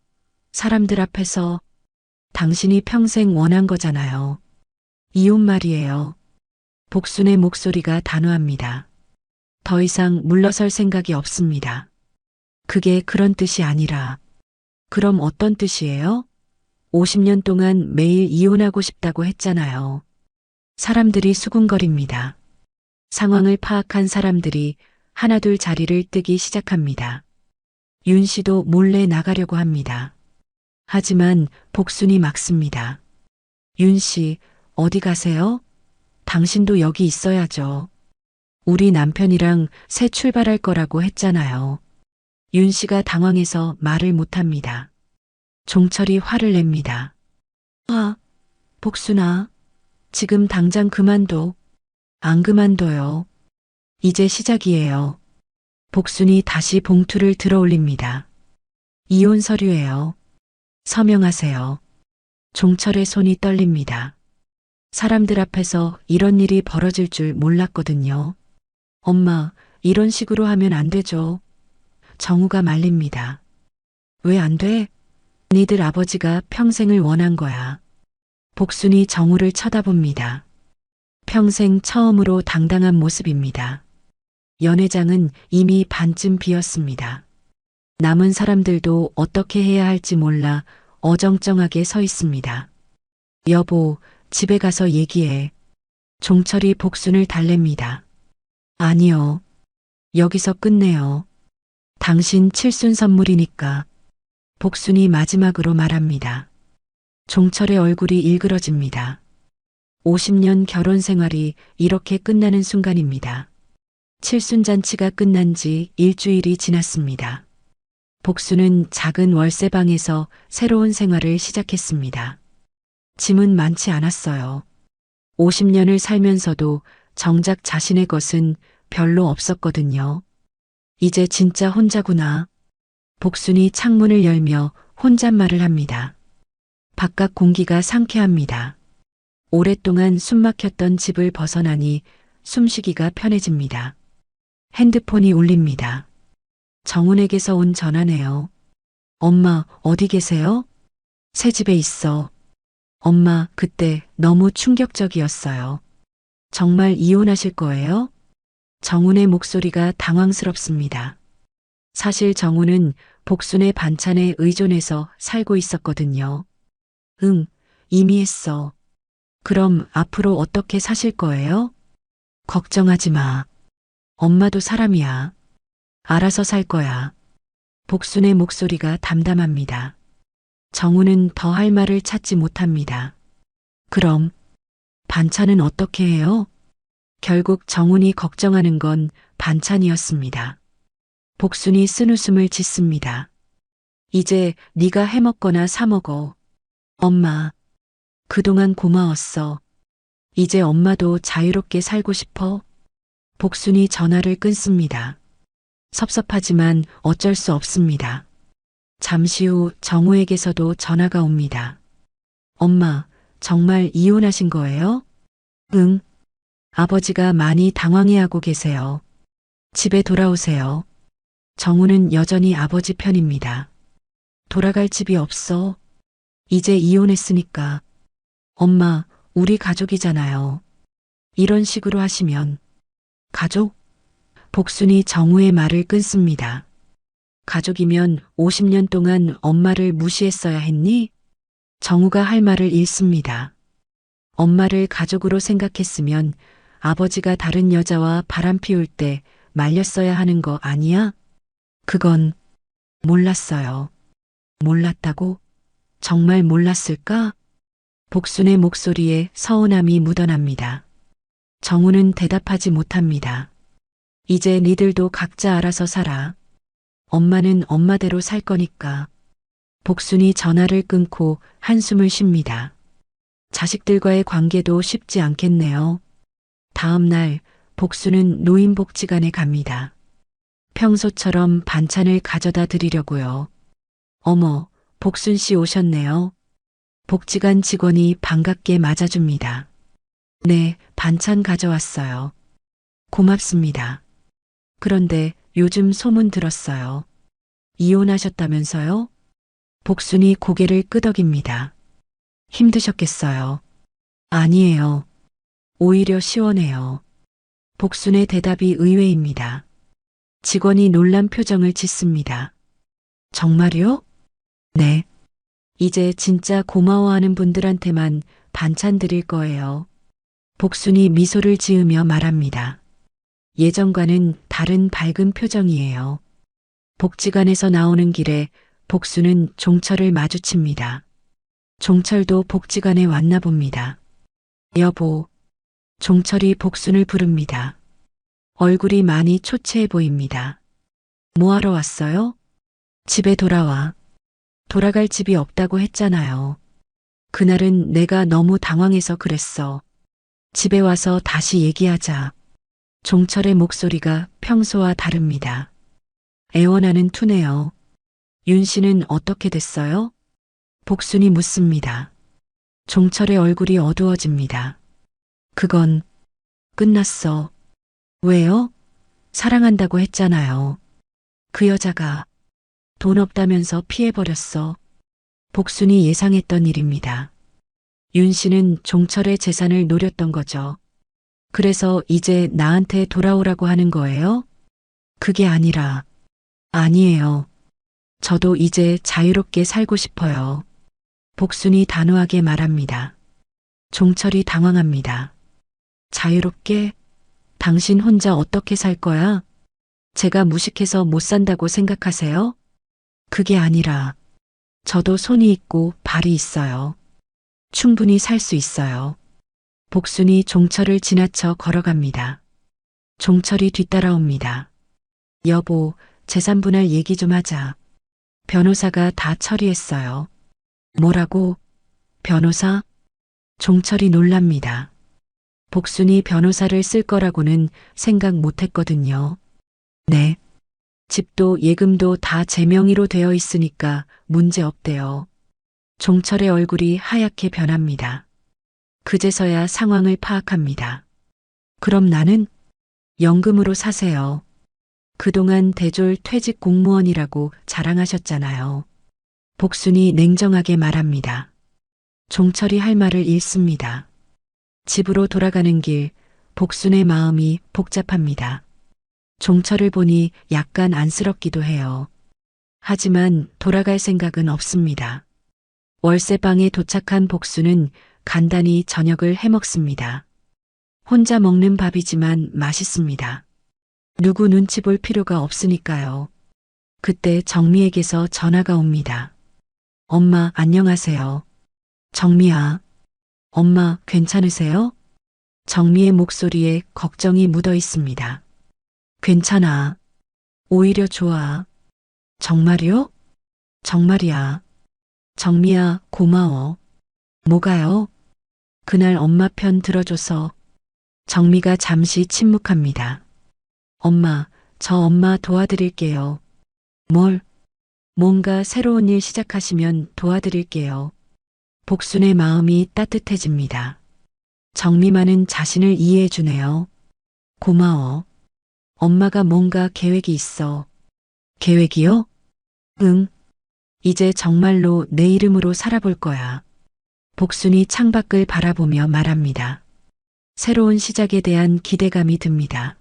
S1: 사람들 앞에서 당신이 평생 원한 거잖아요. 이혼 말이에요. 복순의 목소리가 단호합니다. 더 이상 물러설 생각이 없습니다. 그게 그런 뜻이 아니라. 그럼 어떤 뜻이에요? 50년 동안 매일 이혼하고 싶다고 했잖아요. 사람들이 수군거립니다. 상황을 파악한 사람들이 하나둘 자리를 뜨기 시작합니다. 윤 씨도 몰래 나가려고 합니다. 하지만 복순이 막습니다. 윤 씨, 어디 가세요? 당신도 여기 있어야죠. 우리 남편이랑 새 출발할 거라고 했잖아요. 윤 씨가 당황해서 말을 못합니다. 종철이 화를 냅니다. 아, 복순아, 지금 당장 그만둬. 안 그만둬요. 이제 시작이에요. 복순이 다시 봉투를 들어 올립니다. 이혼 서류예요. 서명하세요. 종철의 손이 떨립니다. 사람들 앞에서 이런 일이 벌어질 줄 몰랐거든요. 엄마, 이런 식으로 하면 안 되죠. 정우가 말립니다. 왜 안 돼? 니들 아버지가 평생을 원한 거야. 복순이 정우를 쳐다봅니다. 평생 처음으로 당당한 모습입니다. 연회장은 이미 반쯤 비었습니다. 남은 사람들도 어떻게 해야 할지 몰라 어정쩡하게 서 있습니다. 여보, 집에 가서 얘기해. 종철이 복순을 달랩니다. 아니요. 여기서 끝내요. 당신 칠순 선물이니까. 복순이 마지막으로 말합니다. 종철의 얼굴이 일그러집니다. 50년 결혼 생활이 이렇게 끝나는 순간입니다. 칠순잔치가 끝난 지 일주일이 지났습니다. 복순은 작은 월세방에서 새로운 생활을 시작했습니다. 짐은 많지 않았어요. 50년을 살면서도 정작 자신의 것은 별로 없었거든요. 이제 진짜 혼자구나. 복순이 창문을 열며 혼잣말을 합니다. 바깥 공기가 상쾌합니다. 오랫동안 숨막혔던 집을 벗어나니 숨쉬기가 편해집니다. 핸드폰이 울립니다. 정훈에게서 온 전화네요. 엄마, 어디 계세요? 새 집에 있어. 엄마, 그때 너무 충격적이었어요. 정말 이혼하실 거예요? 정훈의 목소리가 당황스럽습니다. 사실 정훈은 복순의 반찬에 의존해서 살고 있었거든요. 응, 이미 했어. 그럼 앞으로 어떻게 사실 거예요? 걱정하지 마. 엄마도 사람이야. 알아서 살 거야. 복순의 목소리가 담담합니다. 정우는 더 할 말을 찾지 못합니다. 그럼 반찬은 어떻게 해요? 결국 정훈이 걱정하는 건 반찬이었습니다. 복순이 쓴웃음을 짓습니다. 이제 네가 해먹거나 사먹어. 엄마, 그동안 고마웠어. 이제 엄마도 자유롭게 살고 싶어? 복순이 전화를 끊습니다. 섭섭하지만 어쩔 수 없습니다. 잠시 후 정우에게서도 전화가 옵니다. 엄마, 정말 이혼하신 거예요? 응. 아버지가 많이 당황해하고 계세요. 집에 돌아오세요. 정우는 여전히 아버지 편입니다. 돌아갈 집이 없어. 이제 이혼했으니까. 엄마, 우리 가족이잖아요. 이런 식으로 하시면. 가족? 복순이 정우의 말을 끊습니다. 가족이면 50년 동안 엄마를 무시했어야 했니? 정우가 할 말을 잃습니다. 엄마를 가족으로 생각했으면 아버지가 다른 여자와 바람 피울 때 말렸어야 하는 거 아니야? 그건 몰랐어요. 몰랐다고? 정말 몰랐을까? 복순의 목소리에 서운함이 묻어납니다. 정우는 대답하지 못합니다. 이제 니들도 각자 알아서 살아. 엄마는 엄마대로 살 거니까. 복순이 전화를 끊고 한숨을 쉽니다. 자식들과의 관계도 쉽지 않겠네요. 다음 날 복순은 노인복지관에 갑니다. 평소처럼 반찬을 가져다 드리려고요. 어머, 복순 씨 오셨네요. 복지관 직원이 반갑게 맞아줍니다. 네, 반찬 가져왔어요. 고맙습니다. 그런데 요즘 소문 들었어요. 이혼하셨다면서요? 복순이 고개를 끄덕입니다. 힘드셨겠어요. 아니에요. 오히려 시원해요. 복순의 대답이 의외입니다. 직원이 놀란 표정을 짓습니다. 정말요? 네. 이제 진짜 고마워하는 분들한테만 반찬 드릴 거예요. 복순이 미소를 지으며 말합니다. 예전과는 다른 밝은 표정이에요. 복지관에서 나오는 길에 복순은 종철을 마주칩니다. 종철도 복지관에 왔나 봅니다. 여보, 종철이 복순을 부릅니다. 얼굴이 많이 초췌해 보입니다. 뭐하러 왔어요? 집에 돌아와. 돌아갈 집이 없다고 했잖아요. 그날은 내가 너무 당황해서 그랬어. 집에 와서 다시 얘기하자. 종철의 목소리가 평소와 다릅니다. 애원하는 투네요. 윤 씨는 어떻게 됐어요? 복순이 묻습니다. 종철의 얼굴이 어두워집니다. 그건 끝났어. 왜요? 사랑한다고 했잖아요. 그 여자가 돈 없다면서 피해버렸어. 복순이 예상했던 일입니다. 윤 씨는 종철의 재산을 노렸던 거죠. 그래서 이제 나한테 돌아오라고 하는 거예요? 그게 아니라, 아니에요. 저도 이제 자유롭게 살고 싶어요. 복순이 단호하게 말합니다. 종철이 당황합니다. 자유롭게? 당신 혼자 어떻게 살 거야? 제가 무식해서 못 산다고 생각하세요? 그게 아니라, 저도 손이 있고 발이 있어요. 충분히 살 수 있어요. 복순이 종철을 지나쳐 걸어갑니다. 종철이 뒤따라옵니다. 여보, 재산 분할 얘기 좀 하자. 변호사가 다 처리했어요. 뭐라고? 변호사? 종철이 놀랍니다. 복순이 변호사를 쓸 거라고는 생각 못 했거든요. 네. 집도 예금도 다 제 명의로 되어 있으니까 문제 없대요. 종철의 얼굴이 하얗게 변합니다. 그제서야 상황을 파악합니다. 그럼 나는 연금으로 사세요. 그동안 대졸 퇴직 공무원이라고 자랑하셨잖아요. 복순이 냉정하게 말합니다. 종철이 할 말을 잃습니다. 집으로 돌아가는 길, 복순의 마음이 복잡합니다. 종철을 보니 약간 안쓰럽기도 해요. 하지만 돌아갈 생각은 없습니다. 월세방에 도착한 복순은 간단히 저녁을 해먹습니다. 혼자 먹는 밥이지만 맛있습니다. 누구 눈치 볼 필요가 없으니까요. 그때 정미에게서 전화가 옵니다. 엄마, 안녕하세요. 정미야. 엄마, 괜찮으세요? 정미의 목소리에 걱정이 묻어 있습니다. 괜찮아. 오히려 좋아. 정말이요? 정말이야. 정미야, 고마워. 뭐가요? 그날 엄마 편 들어줘서. 정미가 잠시 침묵합니다. 엄마, 저 엄마 도와드릴게요. 뭘? 뭔가 새로운 일 시작하시면 도와드릴게요. 복순의 마음이 따뜻해집니다. 정미만은 자신을 이해해주네요. 고마워. 엄마가 뭔가 계획이 있어. 계획이요? 응. 이제 정말로 내 이름으로 살아볼 거야. 복순이 창밖을 바라보며 말합니다. 새로운 시작에 대한 기대감이 듭니다.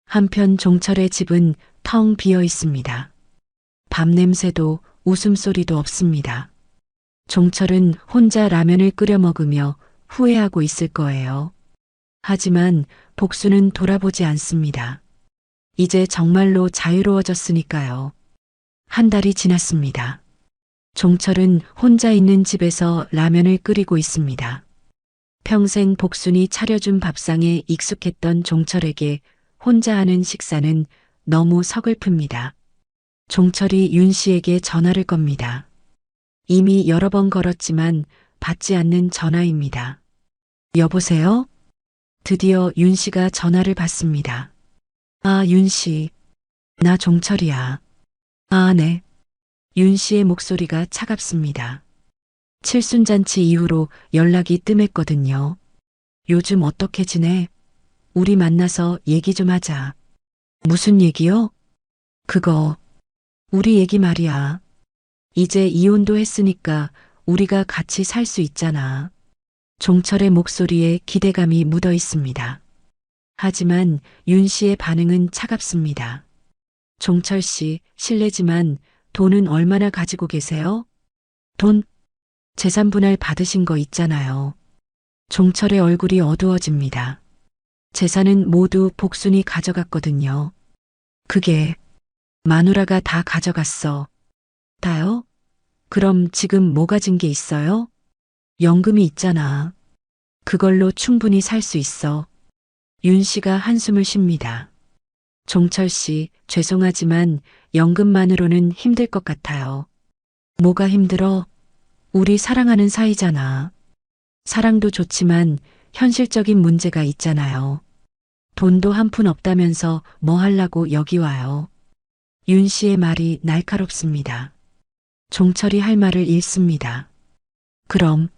S1: 한편 종철의 집은 텅 비어 있습니다. 밥 냄새도 웃음소리도 없습니다. 종철은 혼자 라면을 끓여 먹으며 후회하고 있을 거예요. 하지만 복수는 돌아보지 않습니다. 이제 정말로 자유로워졌으니까요. 한 달이 지났습니다. 종철은 혼자 있는 집에서 라면을 끓이고 있습니다. 평생 복순이 차려준 밥상에 익숙했던 종철에게 혼자 하는 식사는 너무 서글픕니다. 종철이 윤 씨에게 전화를 겁니다. 이미 여러 번 걸었지만 받지 않는 전화입니다. 여보세요? 드디어 윤 씨가 전화를 받습니다. 아, 윤 씨. 나 종철이야. 아, 네. 윤 씨의 목소리가 차갑습니다. 칠순잔치 이후로 연락이 뜸했거든요. 요즘 어떻게 지내? 우리 만나서 얘기 좀 하자. 무슨 얘기요? 그거. 우리 얘기 말이야. 이제 이혼도 했으니까 우리가 같이 살 수 있잖아. 종철의 목소리에 기대감이 묻어 있습니다. 하지만 윤 씨의 반응은 차갑습니다. 종철 씨, 실례지만 돈은 얼마나 가지고 계세요? 돈? 재산 분할 받으신 거 있잖아요. 종철의 얼굴이 어두워집니다. 재산은 모두 복순이 가져갔거든요. 그게 마누라가 다 가져갔어. 다요? 그럼 지금 뭐 가진 게 있어요? 연금이 있잖아. 그걸로 충분히 살 수 있어. 윤 씨가 한숨을 쉽니다. 종철 씨, 죄송하지만 연금만으로는 힘들 것 같아요. 뭐가 힘들어? 우리 사랑하는 사이잖아. 사랑도 좋지만 현실적인 문제가 있잖아요. 돈도 한 푼 없다면서 뭐 하려고 여기 와요. 윤 씨의 말이 날카롭습니다. 종철이 할 말을 잃습니다. 그럼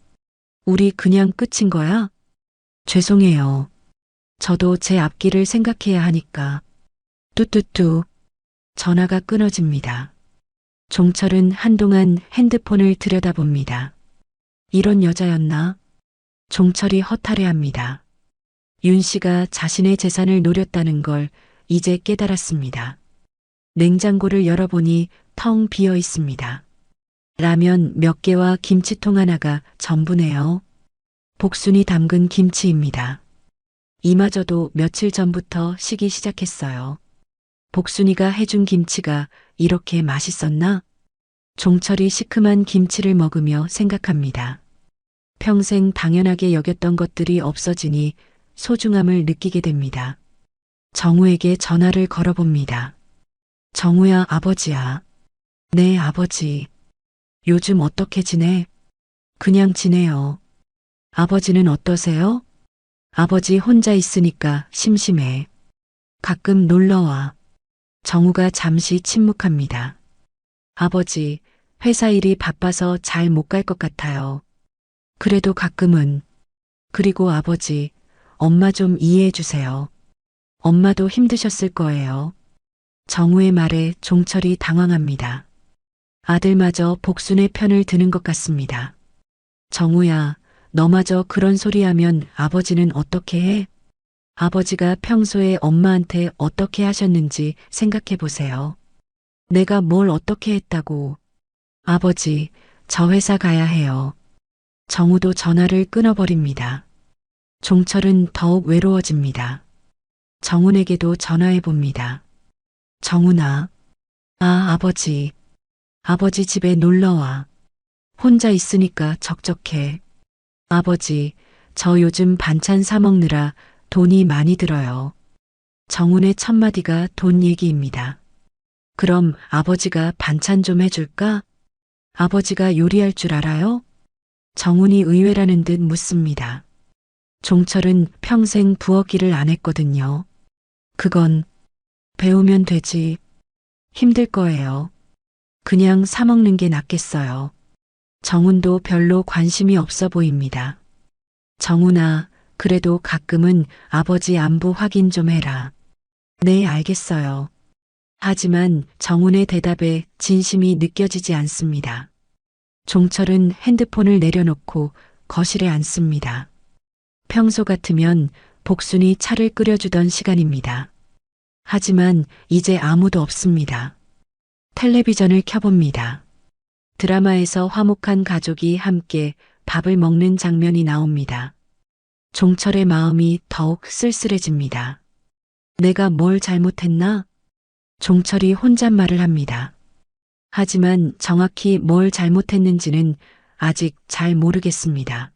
S1: 우리 그냥 끝인 거야? 죄송해요. 저도 제 앞길을 생각해야 하니까. 뚜뚜뚜. 전화가 끊어집니다. 종철은 한동안 핸드폰을 들여다봅니다. 이런 여자였나? 종철이 허탈해합니다. 윤 씨가 자신의 재산을 노렸다는 걸 이제 깨달았습니다. 냉장고를 열어보니 텅 비어 있습니다. 라면 몇 개와 김치통 하나가 전부네요. 복순이 담근 김치입니다. 이마저도 며칠 전부터 식기 시작했어요. 복순이가 해준 김치가 이렇게 맛있었나? 종철이 시큼한 김치를 먹으며 생각합니다. 평생 당연하게 여겼던 것들이 없어지니 소중함을 느끼게 됩니다. 정우에게 전화를 걸어봅니다. 정우야, 아버지야. 네, 아버지. 요즘 어떻게 지내? 그냥 지내요. 아버지는 어떠세요? 아버지 혼자 있으니까 심심해. 가끔 놀러와. 정우가 잠시 침묵합니다. 아버지, 회사 일이 바빠서 잘 못 갈 것 같아요. 그래도 가끔은. 그리고 아버지, 엄마 좀 이해해 주세요. 엄마도 힘드셨을 거예요. 정우의 말에 종철이 당황합니다. 아들마저 복순의 편을 드는 것 같습니다. 정우야, 너마저 그런 소리 하면 아버지는 어떻게 해? 아버지가 평소에 엄마한테 어떻게 하셨는지 생각해 보세요. 내가 뭘 어떻게 했다고. 아버지, 저 회사 가야 해요. 정우도 전화를 끊어버립니다. 종철은 더욱 외로워집니다. 정훈에게도 전화해 봅니다. 정훈아. 아, 아버지. 아버지 집에 놀러와. 혼자 있으니까 적적해. 아버지, 저 요즘 반찬 사 먹느라 돈이 많이 들어요. 정훈의 첫마디가 돈 얘기입니다. 그럼 아버지가 반찬 좀 해줄까? 아버지가 요리할 줄 알아요? 정훈이 의외라는 듯 묻습니다. 종철은 평생 부엌 일을 안 했거든요. 그건 배우면 되지. 힘들 거예요. 그냥 사 먹는 게 낫겠어요. 정훈도 별로 관심이 없어 보입니다. 정훈아, 그래도 가끔은 아버지 안부 확인 좀 해라. 네, 알겠어요. 하지만 정훈의 대답에 진심이 느껴지지 않습니다. 종철은 핸드폰을 내려놓고 거실에 앉습니다. 평소 같으면 복순이 차를 끓여주던 시간입니다. 하지만 이제 아무도 없습니다. 텔레비전을 켜봅니다. 드라마에서 화목한 가족이 함께 밥을 먹는 장면이 나옵니다. 종철의 마음이 더욱 쓸쓸해집니다. 내가 뭘 잘못했나? 종철이 혼잣말을 합니다. 하지만 정확히 뭘 잘못했는지는 아직 잘 모르겠습니다.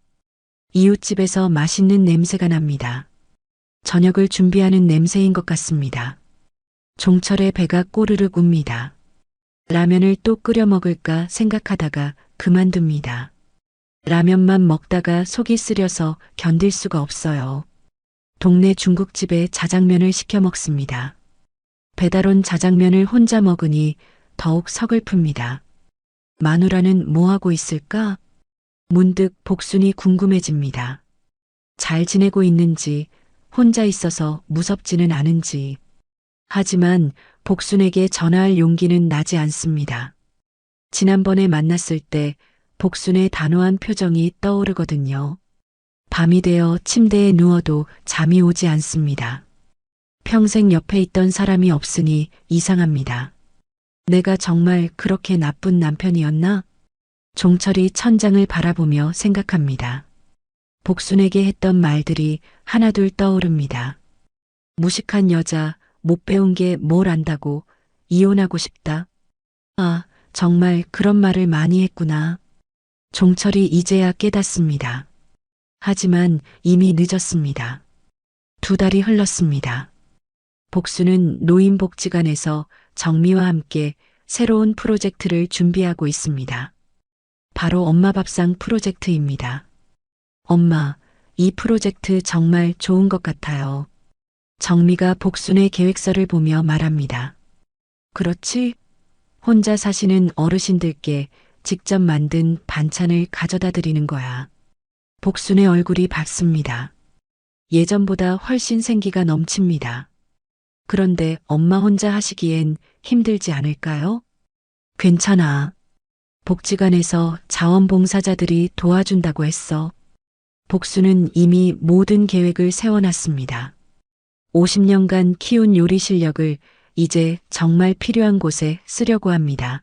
S1: 이웃집에서 맛있는 냄새가 납니다. 저녁을 준비하는 냄새인 것 같습니다. 종철의 배가 꼬르륵 웁니다. 라면을 또 끓여 먹을까 생각하다가 그만둡니다. 라면만 먹다가 속이 쓰려서 견딜 수가 없어요. 동네 중국집에 자장면을 시켜 먹습니다. 배달 온 자장면을 혼자 먹으니 더욱 서글픕니다. 마누라는 뭐하고 있을까? 문득 복순이 궁금해집니다. 잘 지내고 있는지, 혼자 있어서 무섭지는 않은지. 하지만 복순에게 전화할 용기는 나지 않습니다. 지난번에 만났을 때 복순의 단호한 표정이 떠오르거든요. 밤이 되어 침대에 누워도 잠이 오지 않습니다. 평생 옆에 있던 사람이 없으니 이상합니다. 내가 정말 그렇게 나쁜 남편이었나? 종철이 천장을 바라보며 생각합니다. 복순에게 했던 말들이 하나둘 떠오릅니다. 무식한 여자, 못 배운 게 뭘 안다고, 이혼하고 싶다. 아, 정말 그런 말을 많이 했구나. 종철이 이제야 깨닫습니다. 하지만 이미 늦었습니다. 2달이 흘렀습니다. 복수는 노인복지관에서 정미와 함께 새로운 프로젝트를 준비하고 있습니다. 바로 엄마 밥상 프로젝트입니다. 엄마, 이 프로젝트 정말 좋은 것 같아요. 정미가 복순의 계획서를 보며 말합니다. 그렇지? 혼자 사시는 어르신들께 직접 만든 반찬을 가져다 드리는 거야. 복순의 얼굴이 밝습니다. 예전보다 훨씬 생기가 넘칩니다. 그런데 엄마 혼자 하시기엔 힘들지 않을까요? 괜찮아. 복지관에서 자원봉사자들이 도와준다고 했어. 복수는 이미 모든 계획을 세워놨습니다. 50년간 키운 요리 실력을 이제 정말 필요한 곳에 쓰려고 합니다.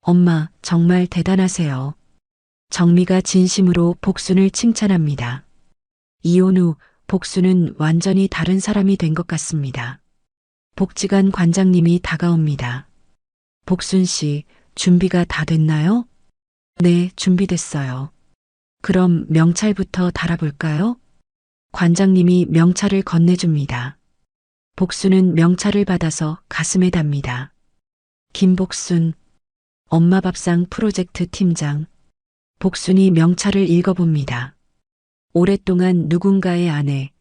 S1: 엄마, 정말 대단하세요. 정미가 진심으로 복순을 칭찬합니다. 이혼 후 복순은 완전히 다른 사람이 된 것 같습니다. 복지관 관장님이 다가옵니다. 복순 씨, 준비가 다 됐나요? 네, 준비됐어요. 그럼 명찰부터 달아볼까요? 관장님이 명찰을 건네줍니다. 복순은 명찰을 받아서 가슴에 답니다. 김복순, 엄마 밥상 프로젝트 팀장. 복순이 명찰을 읽어봅니다. 오랫동안 누군가의 아내,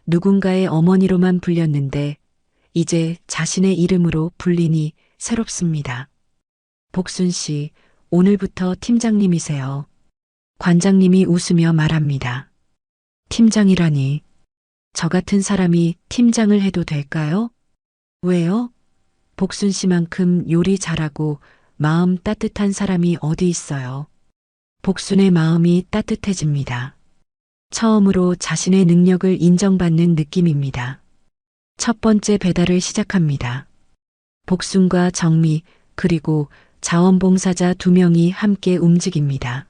S1: 누군가의 어머니로만 불렸는데 이제 자신의 이름으로 불리니 새롭습니다. 복순 씨, 오늘부터 팀장님이세요. 관장님이 웃으며 말합니다. 팀장이라니. 저 같은 사람이 팀장을 해도 될까요? 왜요? 복순 씨만큼 요리 잘하고 마음 따뜻한 사람이 어디 있어요. 복순의 마음이 따뜻해집니다. 처음으로 자신의 능력을 인정받는 느낌입니다. 첫 번째 배달을 시작합니다. 복순과 정미 그리고 자원봉사자 2명이 함께 움직입니다.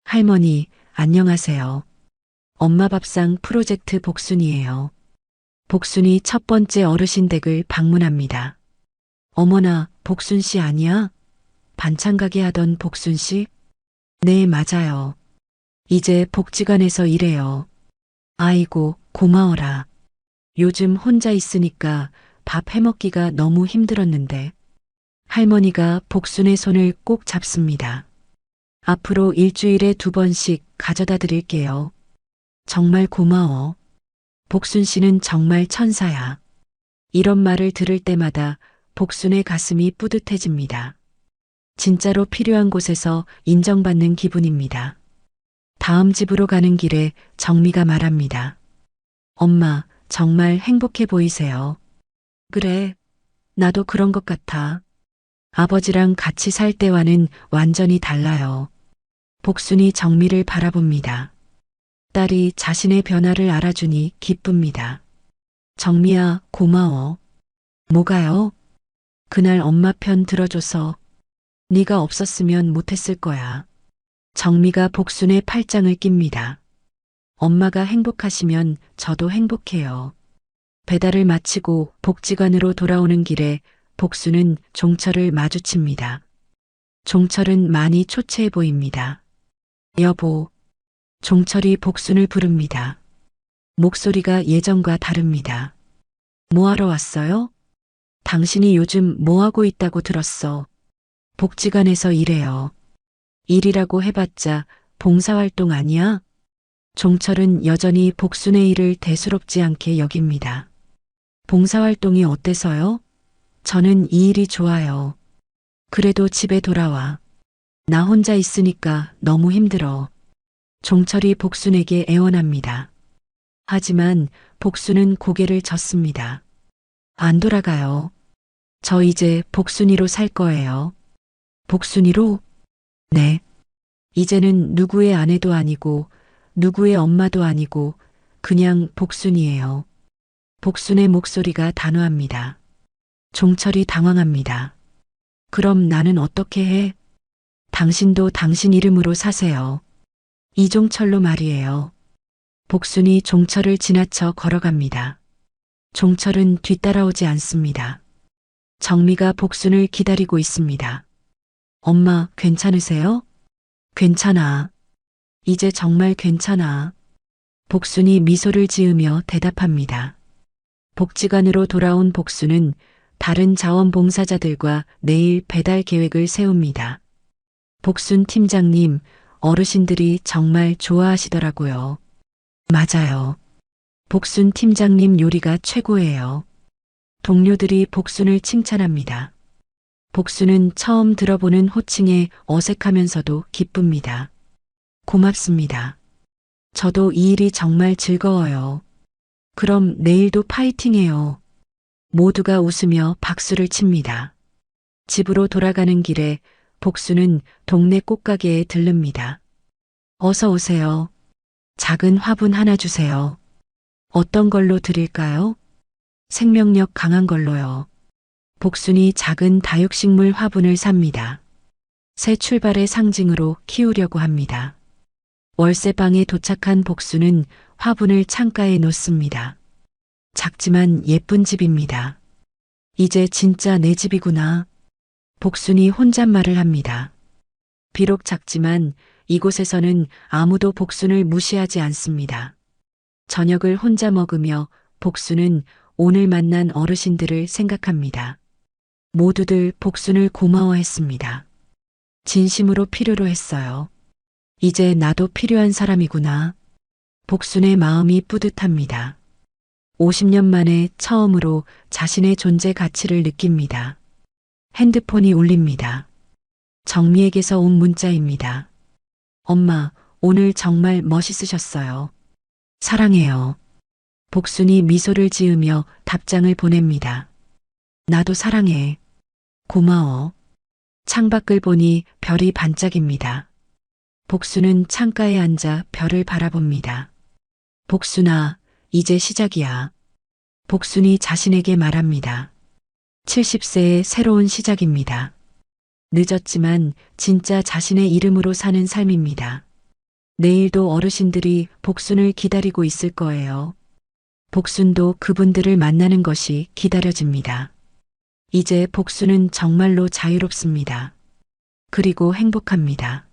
S1: 할머니, 안녕하세요. 엄마 밥상 프로젝트 복순이에요. 복순이 첫 번째 어르신 댁을 방문합니다. 어머나, 복순 씨 아니야? 반찬 가게 하던 복순 씨? 네, 맞아요. 이제 복지관에서 일해요. 아이고, 고마워라. 요즘 혼자 있으니까 밥 해먹기가 너무 힘들었는데. 할머니가 복순의 손을 꼭 잡습니다. 앞으로 일주일에 2번씩 가져다 드릴게요. 정말 고마워. 복순 씨는 정말 천사야. 이런 말을 들을 때마다 복순의 가슴이 뿌듯해집니다. 진짜로 필요한 곳에서 인정받는 기분입니다. 다음 집으로 가는 길에 정미가 말합니다. 엄마, 정말 행복해 보이세요. 그래, 나도 그런 것 같아. 아버지랑 같이 살 때와는 완전히 달라요. 복순이 정미를 바라봅니다. 딸이 자신의 변화를 알아주니 기쁩니다. 정미야, 고마워. 뭐가요? 그날 엄마 편 들어줘서 네가 없었으면 못했을 거야. 정미가 복순의 팔짱을 낍니다. 엄마가 행복하시면 저도 행복해요. 배달을 마치고 복지관으로 돌아오는 길에 복순은 종철을 마주칩니다. 종철은 많이 초췌해 보입니다. 여보. 종철이 복순을 부릅니다. 목소리가 예전과 다릅니다. 뭐하러 왔어요? 당신이 요즘 뭐하고 있다고 들었어. 복지관에서 일해요. 일이라고 해봤자 봉사활동 아니야? 종철은 여전히 복순의 일을 대수롭지 않게 여깁니다. 봉사활동이 어때서요? 저는 이 일이 좋아요. 그래도 집에 돌아와. 나 혼자 있으니까 너무 힘들어. 종철이 복순에게 애원합니다. 하지만 복순은 고개를 젓습니다. 안 돌아가요. 저 이제 복순이로 살 거예요. 복순이로? 네. 이제는 누구의 아내도 아니고 누구의 엄마도 아니고 그냥 복순이에요. 복순의 목소리가 단호합니다. 종철이 당황합니다. 그럼 나는 어떻게 해? 당신도 당신 이름으로 사세요. 이종철로 말이에요. 복순이 종철을 지나쳐 걸어갑니다. 종철은 뒤따라오지 않습니다. 정미가 복순을 기다리고 있습니다. 엄마, 괜찮으세요? 괜찮아. 이제 정말 괜찮아. 복순이 미소를 지으며 대답합니다. 복지관으로 돌아온 복순은 다른 자원봉사자들과 내일 배달 계획을 세웁니다. 복순 팀장님, 어르신들이 정말 좋아하시더라고요. 맞아요. 복순 팀장님 요리가 최고예요. 동료들이 복순을 칭찬합니다. 복순은 처음 들어보는 호칭에 어색하면서도 기쁩니다. 고맙습니다. 저도 이 일이 정말 즐거워요. 그럼 내일도 파이팅해요. 모두가 웃으며 박수를 칩니다. 집으로 돌아가는 길에 복순은 동네 꽃가게에 들릅니다. 어서 오세요. 작은 화분 하나 주세요. 어떤 걸로 드릴까요? 생명력 강한 걸로요. 복순이 작은 다육식물 화분을 삽니다. 새 출발의 상징으로 키우려고 합니다. 월세방에 도착한 복순은 화분을 창가에 놓습니다. 작지만 예쁜 집입니다. 이제 진짜 내 집이구나. 복순이 혼잣말을 합니다. 비록 작지만 이곳에서는 아무도 복순을 무시하지 않습니다. 저녁을 혼자 먹으며 복순은 오늘 만난 어르신들을 생각합니다. 모두들 복순을 고마워했습니다. 진심으로 필요로 했어요. 이제 나도 필요한 사람이구나. 복순의 마음이 뿌듯합니다. 50년 만에 처음으로 자신의 존재 가치를 느낍니다. 핸드폰이 울립니다. 정미에게서 온 문자입니다. 엄마, 오늘 정말 멋있으셨어요. 사랑해요. 복순이 미소를 지으며 답장을 보냅니다. 나도 사랑해. 고마워. 창밖을 보니 별이 반짝입니다. 복순은 창가에 앉아 별을 바라봅니다. 복순아, 이제 시작이야. 복순이 자신에게 말합니다. 70세의 새로운 시작입니다. 늦었지만 진짜 자신의 이름으로 사는 삶입니다. 내일도 어르신들이 복순을 기다리고 있을 거예요. 복순도 그분들을 만나는 것이 기다려집니다. 이제 복순은 정말로 자유롭습니다. 그리고 행복합니다.